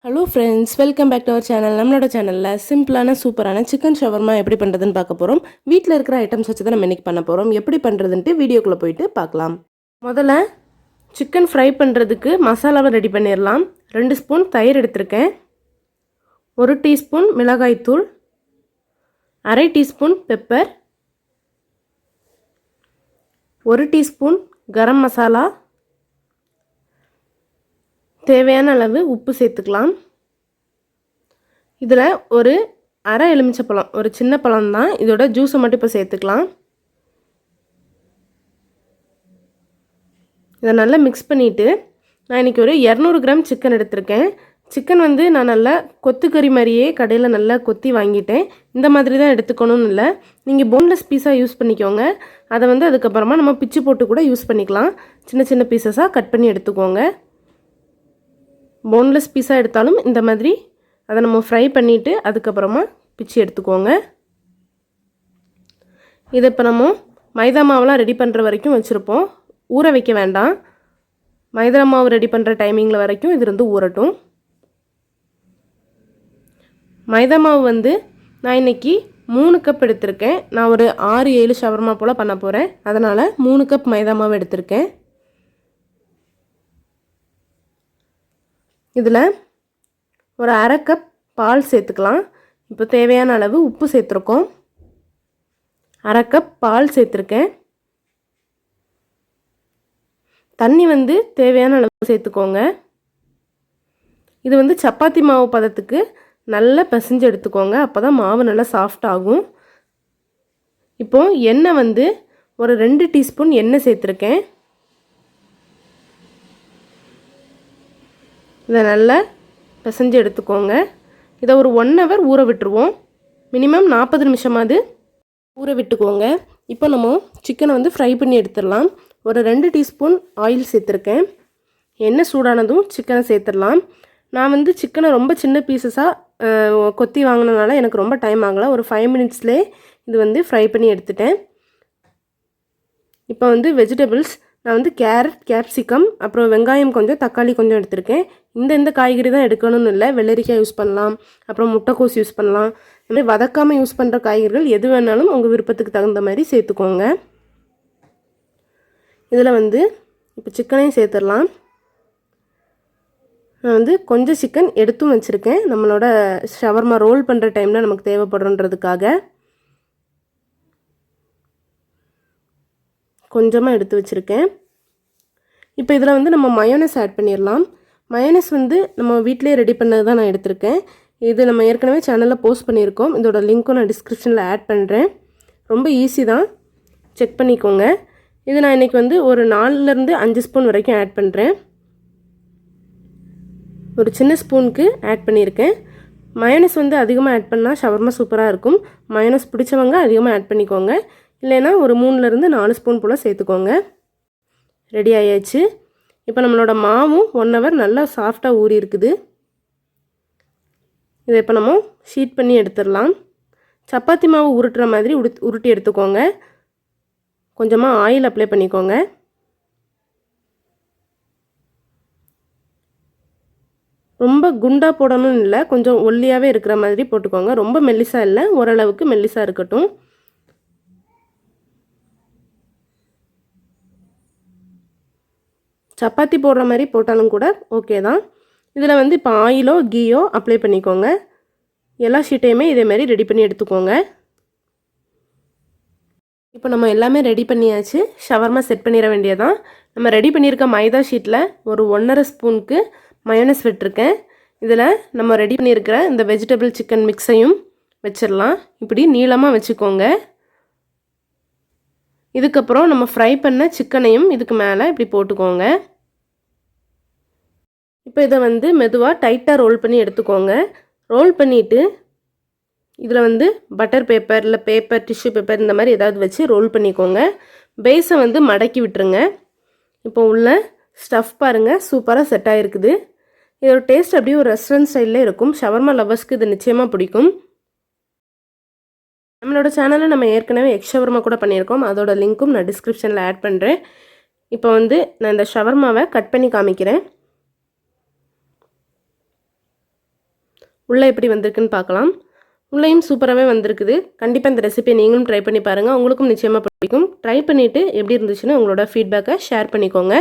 Hello friends, welcome back to our channel. நம்மளோட சேனலில் சிம்பிளான சூப்பரான சிக்கன் ஷவர்மா எப்படி பண்ணுறதுன்னு பார்க்க போகிறோம். வீட்டில் இருக்கிற ஐட்டம்ஸ் வச்சு தான் நம்ம இன்றைக்கி பண்ண போகிறோம். எப்படி பண்ணுறதுன்ட்டு வீடியோக்குள்ளே போயிட்டு பார்க்கலாம். முதல்ல சிக்கன் ஃப்ரை பண்ணுறதுக்கு மசாலாவை ரெடி பண்ணிடலாம். 2 ஸ்பூன் தயிர் எடுத்திருக்கேன், 1 டீஸ்பூன் மிளகாய்த்தூள், அரை teaspoon pepper, 1 teaspoon garam masala, தேவையான அளவு உப்பு சேர்த்துக்கலாம். இதில் ஒரு அரை எலுமிச்சப்பழம், ஒரு சின்ன பழம் தான், இதோட ஜூஸை மட்டும் இப்போ சேர்த்துக்கலாம். இதை நல்லா மிக்ஸ் பண்ணிவிட்டு நான் இன்றைக்கி ஒரு 200 கிராம் சிக்கன் எடுத்திருக்கேன். சிக்கன் வந்து நான் நல்லா கொத்துக்கறி மாதிரியே கடையில் நல்லா கொத்தி வாங்கிட்டேன். இந்த மாதிரி தான் எடுத்துக்கணும்னு இல்லை, நீங்கள் போன்லெஸ் பீஸாக யூஸ் பண்ணிக்கோங்க. அதை வந்து அதுக்கப்புறமா நம்ம பிச்சு போட்டு கூட யூஸ் பண்ணிக்கலாம். சின்ன சின்ன பீசஸாக கட் பண்ணி எடுத்துக்கோங்க. போன்லெஸ் பீஸாக எடுத்தாலும் இந்த மாதிரி அதை நம்ம ஃப்ரை பண்ணிவிட்டு அதுக்கப்புறமா பிச்சு எடுத்துக்கோங்க. இதை இப்போ நம்ம மைதா மாவுலாம் ரெடி பண்ணுற வரைக்கும் வச்சுருப்போம், ஊற வைக்க வேண்டாம். மைதா மாவு ரெடி பண்ணுற டைமிங்கில் வரைக்கும் இது இருந்து ஊறட்டும். மைதா மாவு வந்து நான் இன்றைக்கி 3 கப் எடுத்திருக்கேன். நான் ஒரு 6-7 ஷவர்மா போல் பண்ண போகிறேன், அதனால் 3 கப் மைதா மாவு எடுத்திருக்கேன். இதில் ஒரு அரை கப் பால் சேர்த்துக்கலாம். இப்போ தேவையான அளவு உப்பு சேர்த்துருக்கோம். அரை கப் பால் சேர்த்துருக்கேன். தண்ணி வந்து தேவையான அளவு சேர்த்துக்கோங்க. இது வந்து சப்பாத்தி மாவு பதத்துக்கு நல்லா பிசைஞ்சு எடுத்துக்கோங்க, அப்போ தான் மாவு நல்லா சாஃப்ட் ஆகும். இப்போது எண்ணெய் வந்து ஒரு 2 டீஸ்பூன் எண்ணெய் சேர்த்துருக்கேன். இதை நல்லா பிசைஞ்சு எடுத்துக்கோங்க. இதை ஒரு 1 ஹவர் ஊற விட்டுருவோம். மினிமம் 40 நிமிஷமாவது ஊற விட்டுக்கோங்க. இப்போ நம்ம சிக்கனை வந்து ஃப்ரை பண்ணி எடுத்துடலாம். ஒரு 2 டீஸ்பூன் ஆயில் சேர்த்துருக்கேன். எண்ணெய் சூடானதும் சிக்கனை சேர்த்துடலாம். நான் வந்து சிக்கனை ரொம்ப சின்ன பீசஸாக கொத்தி வாங்கினதுனால எனக்கு ரொம்ப டைம் ஆகலை. ஒரு 5 மினிட்ஸ்லேயே இது வந்து ஃப்ரை பண்ணி எடுத்துட்டேன். இப்போ வந்து வெஜிடபிள்ஸ் நான் வந்து கேரட், கேப்சிகம், அப்புறம் வெங்காயம் கொஞ்சம், தக்காளி கொஞ்சம் எடுத்திருக்கேன். இந்த காய்கறி தான் எடுக்கணும்னு இல்லை, வெள்ளரிக்காய் யூஸ் பண்ணலாம், அப்புறம் முட்டைக்கோஸ் யூஸ் பண்ணலாம். இந்த மாதிரி வதக்காமல் யூஸ் பண்ணுற காய்கறிகள் எது வேணாலும் உங்கள் விருப்பத்துக்கு தகுந்த மாதிரி சேர்த்துக்கோங்க. இதில் வந்து இப்போ சிக்கனையும் சேர்த்துடலாம். நான் வந்து கொஞ்சம் சிக்கன் எடுத்தும் வச்சுருக்கேன், நம்மளோட ஷவர்மா ரோல் பண்ணுற டைமில் நமக்கு தேவைப்படுறன்றதுக்காக கொஞ்சமாக எடுத்து வச்சுருக்கேன். இப்போ இதில் வந்து நம்ம மயோனஸ் ஆட் பண்ணிடலாம். மயோனஸ் வந்து நம்ம வீட்டிலே ரெடி பண்ணது தான் நான் எடுத்திருக்கேன். இது நம்ம ஏற்கனவே சேனலில் போஸ்ட் பண்ணியிருக்கோம், இதோட லிங்க்கும் நான் டிஸ்கிரிப்ஷனில் ஆட் பண்ணுறேன். ரொம்ப ஈஸி தான், செக் பண்ணிக்கோங்க. இது நான் இன்றைக்கி வந்து ஒரு 4லேருந்து 5 ஸ்பூன் வரைக்கும் ஆட் பண்ணுறேன். ஒரு சின்ன ஸ்பூனுக்கு ஆட் பண்ணியிருக்கேன். மயோனஸ் வந்து அதிகமாக ஆட் பண்ணால் ஷவர்மா சூப்பராக இருக்கும். மயோனஸ் பிடிச்சவங்க அதிகமாக ஆட் பண்ணிக்கோங்க, இல்லைன்னா ஒரு 3லேருந்து 4 ஸ்பூன் போல் சேர்த்துக்கோங்க. ரெடி ஆயாச்சு. இப்போ நம்மளோட மாவும் 1 ஹவர் நல்லா சாஃப்டாக ஊறி இருக்குது. இதை இப்போ நம்ம ஷீட் பண்ணி எடுத்துடலாம். சப்பாத்தி மாவு உருட்டுற மாதிரி உருட்டி எடுத்துக்கோங்க. கொஞ்சமாக ஆயில் அப்ளை பண்ணிக்கோங்க. ரொம்ப குண்டாக போடணும்னு இல்லை, கொஞ்சம் ஒல்லியாகவே இருக்கிற மாதிரி போட்டுக்கோங்க. ரொம்ப மெல்லிசாக இல்லை, ஓரளவுக்கு மெல்லிசாக இருக்கட்டும். சப்பாத்தி போடுற மாதிரி போட்டாலும் கூட ஓகே தான். இதில் வந்து இப்போ ஆயிலோ கீயோ அப்ளை பண்ணிக்கோங்க. எல்லா ஷீட்டையுமே இதேமாரி ரெடி பண்ணி எடுத்துக்கோங்க. இப்போ நம்ம எல்லாமே ரெடி பண்ணியாச்சு. ஷவர்மா செட் பண்ணிட வேண்டியதான். நம்ம ரெடி பண்ணியிருக்க மைதா ஷீட்டில் ஒரு 1.5 ஸ்பூனுக்கு மயோனஸ் விட்டுருக்கேன். இதில் நம்ம ரெடி பண்ணியிருக்கிற இந்த வெஜிடபிள் சிக்கன் மிக்ஸையும் வச்சிடலாம். இப்படி நீளமாக வச்சுக்கோங்க. இதுக்கப்புறம் நம்ம ஃப்ரை பண்ண சிக்கனையும் இதுக்கு மேலே இப்படி போட்டுக்கோங்க. இப்போ இதை வந்து மெதுவாக டைட்டாக ரோல் பண்ணி எடுத்துக்கோங்க. ரோல் பண்ணிவிட்டு இதில் வந்து பட்டர் பேப்பர் இல்லை பேப்பர், டிஷ்யூ பேப்பர் இந்த மாதிரி ஏதாவது வச்சு ரோல் பண்ணிக்கோங்க. பேஸை வந்து மடக்கி விட்டுருங்க. இப்போ உள்ள ஸ்டஃப் பாருங்கள், சூப்பராக செட் ஆகிருக்குது. இதோட டேஸ்ட் அப்படியே ஒரு ரெஸ்டாரண்ட் ஸ்டைலில் இருக்கும். ஷவர்மா லவர்ஸ்க்கு இது நிச்சயமாக பிடிக்கும். நம்மளோட சேனலில் நம்ம ஏற்கனவே எக் ஷவர்மா கூட பண்ணியிருக்கோம், அதோட லிங்க்கும் நான் டிஸ்கிரிப்ஷனில் ஆட் பண்ணுறேன். இப்போ வந்து நான் இந்த ஷவர்மாவை கட் பண்ணி காமிக்கிறேன். உள்ளே எப்படி வந்திருக்குன்னு பார்க்கலாம். உள்ளேயும் சூப்பராகவே வந்திருக்குது. கண்டிப்பாக இந்த ரெசிபியை நீங்களும் ட்ரை பண்ணி பாருங்கள். உங்களுக்கும் நிச்சயமாக பிடிக்கும். ட்ரை பண்ணிவிட்டு எப்படி இருந்துச்சுன்னு உங்களோட ஃபீட்பேக்கை ஷேர் பண்ணிக்கோங்க.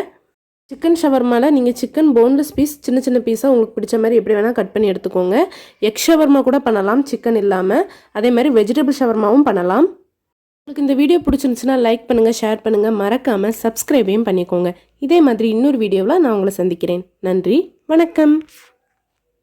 சிக்கன் ஷவர்மாவில் நீங்கள் சிக்கன் போன்லெஸ் பீஸ் சின்ன சின்ன பீஸாக உங்களுக்கு பிடிச்ச மாதிரி எப்படி வேணால் கட் பண்ணி எடுத்துக்கோங்க. எக் ஷவர்மா கூட பண்ணலாம் சிக்கன் இல்லாமல். அதே மாதிரி வெஜிடபிள் ஷவர்மாவும் பண்ணலாம். உங்களுக்கு இந்த வீடியோ பிடிச்சிருந்துச்சுன்னா லைக் பண்ணுங்கள், ஷேர் பண்ணுங்கள், மறக்காமல் சப்ஸ்கிரைபையும் பண்ணிக்கோங்க. இதே மாதிரி இன்னொரு வீடியோவில் நான் உங்களை சந்திக்கிறேன். நன்றி, வணக்கம்.